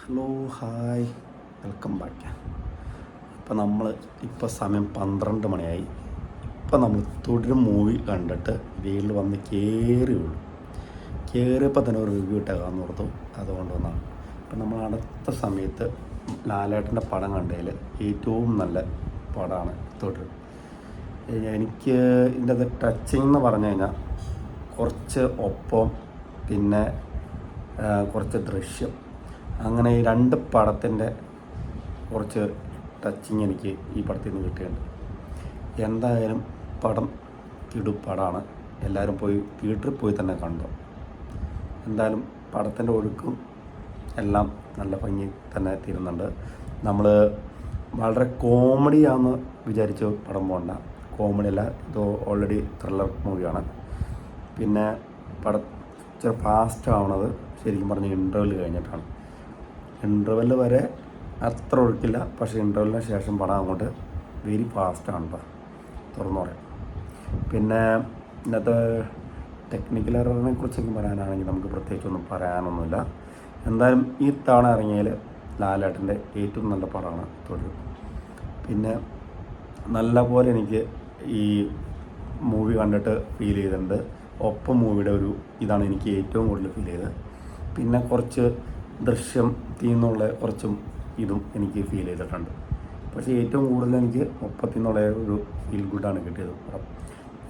Hello hi welcome back. അപ്പോൾ നമ്മൾ ഇപ്പോൾ സമയം 12 മണിയായി. ഇപ്പോൾ നമ്മൾ തുടരും മൂവി കണ്ടിട്ട് വീട്ടിൽ വന്ന് കയറിയപ്പോൾ തന്നെ ഒരു റിവ്യൂ ഇട്ടേക്കാന്ന് ഓർത്തു, അതുകൊണ്ട് വന്നാണ്. ഇപ്പം നമ്മൾ അടുത്ത സമയത്ത് ലാലേട്ടൻ്റെ പടം കണ്ടതിൽ ഏറ്റവും നല്ല പടമാണ് തുടരും. എനിക്ക് ഇതിൻ്റെ അത് ടച്ചിങ് എന്ന് പറഞ്ഞു കഴിഞ്ഞാൽ കുറച്ച് ഒപ്പം പിന്നെ കുറച്ച് ദൃശ്യം, അങ്ങനെ ഈ രണ്ട് പടത്തിൻ്റെ കുറച്ച് ടച്ചിങ് എനിക്ക് ഈ പടത്തിൽ നിന്ന് കിട്ടിയിട്ടുണ്ട്. എന്തായാലും പടം കിടുപ്പടമാണ്. എല്ലാവരും പോയി തിയേറ്ററിൽ പോയി തന്നെ കണ്ടു. എന്തായാലും പടത്തിൻ്റെ ഒഴുക്കും എല്ലാം നല്ല ഭംഗി തന്നെ തീരുന്നുണ്ട്. നമ്മൾ വളരെ കോമഡിയാണെന്ന് വിചാരിച്ച് പടം പോകണ്ട, കോമഡിയല്ല, ഇത് ഓൾറെഡി ത്രില്ലർ മൂവിയാണ്. പിന്നെ പടം ഇച്ചിരി ഫാസ്റ്റ് ആവണത് ശരിക്കും പറഞ്ഞ ഇൻ്റർവെൽ കഴിഞ്ഞിട്ടാണ്. ഇൻ്റർവെൽ വരെ അത്ര ഒഴുക്കില്ല, പക്ഷേ ഇൻ്റർവെല്ലിന് ശേഷം പടം അങ്ങോട്ട് വെരി ഫാസ്റ്റാണ് കേട്ടോ, തുറന്നു പറയാം. പിന്നെ ഇന്നത്തെ ടെക്നിക്കൽ എററിനെ കുറിച്ചൊക്കെ പറയാനാണെങ്കിൽ നമുക്ക് പ്രത്യേകിച്ചൊന്നും പറയാനൊന്നുമില്ല. എന്തായാലും ഈ തവണ ഇറങ്ങിയതിൽ ലാലേട്ടൻ്റെ ഏറ്റവും നല്ല പടമാണ് തുടരും. പിന്നെ നല്ല പോലെ എനിക്ക് ഈ മൂവി കണ്ടിട്ട് ഫീൽ ചെയ്തിട്ടുണ്ട്. ഒപ്പം മൂവിയുടെ ഒരു ഇതാണ് എനിക്ക് ഏറ്റവും കൂടുതൽ ഫീൽ ചെയ്തത്. പിന്നെ കുറച്ച് ദൃശ്യം തീന്നുള്ള കുറച്ചും ഇതും എനിക്ക് ഫീൽ ചെയ്തിട്ടുണ്ട്. പക്ഷേ ഏറ്റവും കൂടുതൽ എനിക്ക് ഒപ്പത്തിൽ നിന്നുള്ള ഒരു ഫീൽ ഗുഡാണ് കിട്ടിയത് പടം.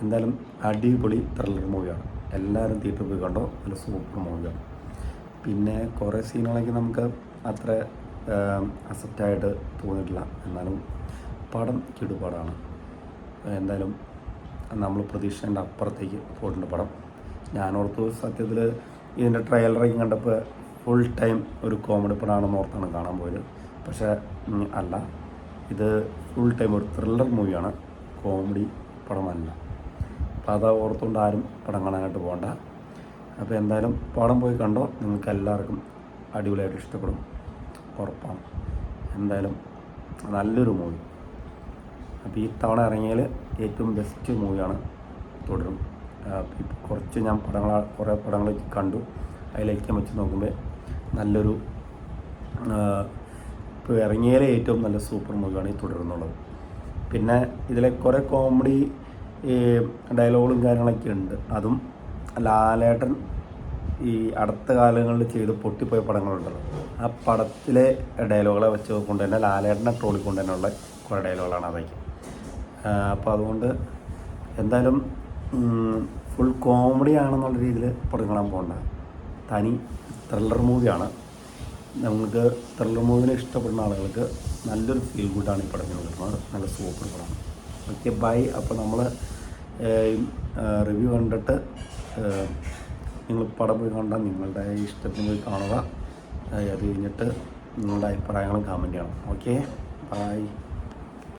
എന്തായാലും അടിപൊളി ത്രില്ലർ മൂവിയാണ്. എല്ലാവരും തിയേറ്ററിൽ പോയി കണ്ടോ, നല്ല സൂപ്പർ മൂവിയാണ്. പിന്നെ കുറേ സീനുകളൊക്കെ നമുക്ക് അത്ര അക്സെപ്റ്റായിട്ട് തോന്നിയിട്ടില്ല, എന്നാലും പടം കിടുപടമാണ്. എന്തായാലും നമ്മൾ പ്രതീക്ഷേൻ്റെ അപ്പുറത്തേക്ക് പോയിട്ടുണ്ട് പടം. ഞാനോർത്തു സത്യത്തിൽ ഇതിൻ്റെ ട്രെയിലറൊക്കെ കണ്ടപ്പോൾ ഫുൾ ടൈം ഒരു കോമഡി പടമാണെന്ന് ഓർത്താണ് കാണാൻ പോയത്. പക്ഷേ അല്ല, ഇത് ഫുൾ ടൈം ഒരു ത്രില്ലർ മൂവിയാണ്, കോമഡി പടമല്ല. അപ്പോൾ അത് ഓർത്തുകൊണ്ട് ആരും പടം കാണാനായിട്ട് പോകണ്ട. അപ്പോൾ എന്തായാലും പടം പോയി കണ്ടോ, നിങ്ങൾക്ക് എല്ലാവർക്കും അടിപൊളിയായിട്ട് ഇഷ്ടപ്പെടും, ഉറപ്പാണ്. എന്തായാലും നല്ലൊരു മൂവി. അപ്പോൾ ഈ തവണ ഇറങ്ങിയതിൽ ഏറ്റവും ബെസ്റ്റ് മൂവിയാണ് തുടരും. കുറച്ച് ഞാൻ കുറേ പടങ്ങൾ കണ്ടു, അതിലേക്ക് വെച്ച് നോക്കുമ്പോൾ നല്ലൊരു ഇപ്പോൾ ഇറങ്ങിയതിലെ ഏറ്റവും നല്ല സൂപ്പർ മൂവിയാണ് ഈ തുടരുന്നുള്ളത്. പിന്നെ ഇതിലെ കുറേ കോമഡി ഡയലോഗുകളും കാര്യങ്ങളൊക്കെ ഉണ്ട്. അതും ലാലേട്ടൻ ഈ അടുത്ത കാലങ്ങളിൽ ചെയ്ത് പൊട്ടിപ്പോയ പടങ്ങളുണ്ടല്ലോ, ആ പടത്തിലെ ഡയലോഗുകളെ വെച്ച് കൊണ്ട് തന്നെ ലാലേട്ടനെ ട്രോളിക്കൊണ്ട് തന്നെയുള്ള കുറേ ഡയലോഗുകളാണ് അതൊക്കെ. അപ്പോൾ അതുകൊണ്ട് എന്തായാലും ഫുൾ കോമഡി ആണെന്നുള്ള രീതിയിൽ പടം കാണാൻ പോകണ്ട, തനി ത്രില്ലർ മൂവിയാണ്. നമുക്ക് ത്രില്ലർ മൂവിനെ ഇഷ്ടപ്പെടുന്ന ആളുകൾക്ക് നല്ലൊരു ഫീൽ ഗുഡാണ് ഈ പടത്തിന് കിട്ടുന്നത്. നല്ല സൂപ്പർ പടമാണ്. Okay, bye. അപ്പോൾ നമ്മൾ റിവ്യൂ കണ്ടിട്ട് നിങ്ങൾ പടം പോയി കണ്ടാൽ നിങ്ങളുടെ ഇഷ്ടത്തിന് പോയി കാണുക. അത് കഴിഞ്ഞിട്ട് നിങ്ങളുടെ അഭിപ്രായങ്ങളും കമൻറ്റ് ചെയ്യണം. Okay, by.